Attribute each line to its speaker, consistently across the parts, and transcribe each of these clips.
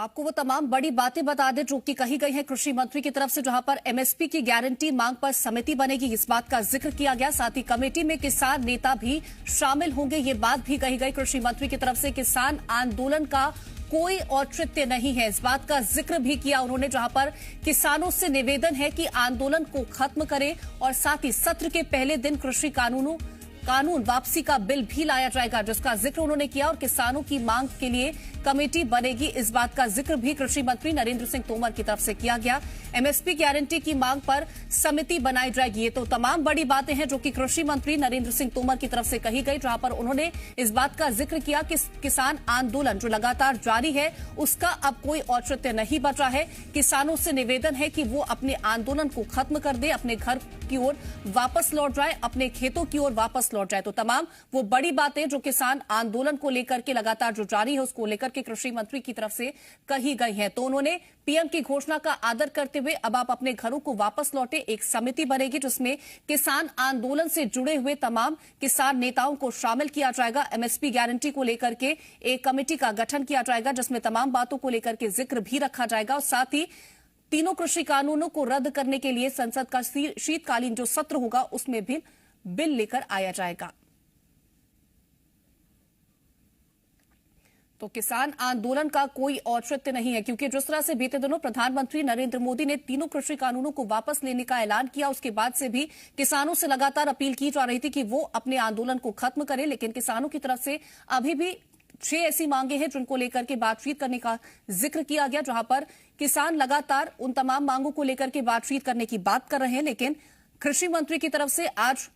Speaker 1: आपको वो तमाम बड़ी बातें बता दें जो कि कही गई है कृषि मंत्री की तरफ से, जहां पर एमएसपी की गारंटी मांग पर समिति बनेगी, इस बात का जिक्र किया गया। साथ ही कमेटी में किसान नेता भी शामिल होंगे, ये बात भी कही गई कृषि मंत्री की तरफ से। किसान आंदोलन का कोई औचित्य नहीं है, इस बात का जिक्र भी किया उन्होंने, जहां पर किसानों से निवेदन है कि आंदोलन को खत्म करें और साथ ही सत्र के पहले दिन कृषि कानून वापसी का बिल भी लाया जाएगा, जिसका जिक्र उन्होंने किया। और किसानों की मांग के लिए कमेटी बनेगी, इस बात का जिक्र भी कृषि मंत्री नरेंद्र सिंह तोमर की तरफ से किया गया। एमएसपी गारंटी की मांग पर समिति बनाई जाएगी, ये तो तमाम बड़ी बातें हैं जो कि कृषि मंत्री नरेंद्र सिंह तोमर की तरफ से कही गई, जहां पर उन्होंने इस बात का जिक्र किया कि किसान आंदोलन जो लगातार जारी है उसका अब कोई औचित्य नहीं बचा है। किसानों से निवेदन है कि वो अपने आंदोलन को खत्म कर दे, अपने घर की ओर वापस लौट जाए, अपने खेतों की ओर वापस लौट जाए। तो तमाम वो बड़ी बातें जो किसान आंदोलन को लेकर के लगातार जो जारी है उसको लेकर के कृषि मंत्री की तरफ से कही गई है। तो उन्होंने पीएम की घोषणा का आदर करते हुए अब आप अपने घरों को वापस लौटे, एक समिति बनेगी जिसमें किसान आंदोलन से जुड़े हुए तमाम किसान नेताओं को शामिल किया जाएगा। एमएसपी गारंटी को लेकर के एक कमेटी का गठन किया जाएगा जिसमें तमाम बातों को लेकर के जिक्र भी रखा जाएगा और साथ ही तीनों कृषि कानूनों को रद्द करने के लिए संसद का शीतकालीन जो सत्र होगा उसमें भी बिल लेकर आया जाएगा। तो किसान आंदोलन का कोई औचित्य नहीं है, क्योंकि जिस तरह से बीते दिनों प्रधानमंत्री नरेंद्र मोदी ने तीनों कृषि कानूनों को वापस लेने का ऐलान किया, उसके बाद से भी किसानों से लगातार अपील की जा रही थी कि वो अपने आंदोलन को खत्म करें, लेकिन किसानों की तरफ से अभी भी 6 ऐसी मांगे हैं जिनको लेकर के बातचीत करने का जिक्र किया गया, जहां पर किसान लगातार उन तमाम मांगों को लेकर के बातचीत करने की बात कर रहे हैं। लेकिन कृषि मंत्री की तरफ से आज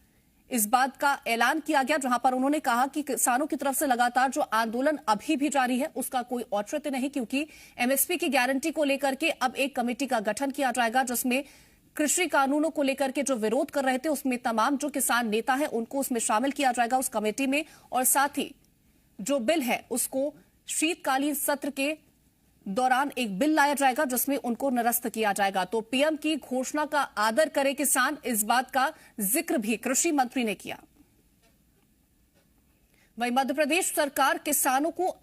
Speaker 1: इस बात का ऐलान किया गया, जहां पर उन्होंने कहा कि किसानों की तरफ से लगातार जो आंदोलन अभी भी जारी है उसका कोई औचित्य नहीं, क्योंकि एमएसपी की गारंटी को लेकर के अब एक कमेटी का गठन किया जाएगा जिसमें कृषि कानूनों को लेकर के जो विरोध कर रहे थे उसमें तमाम जो किसान नेता है उनको उसमें शामिल किया जाएगा उस कमेटी में, और साथ ही जो बिल है उसको शीतकालीन सत्र के दौरान एक बिल लाया जाएगा जिसमें उनको निरस्त किया जाएगा। तो पीएम की घोषणा का आदर करे किसान, इस बात का जिक्र भी कृषि मंत्री ने किया। वहीं मध्य प्रदेश सरकार किसानों को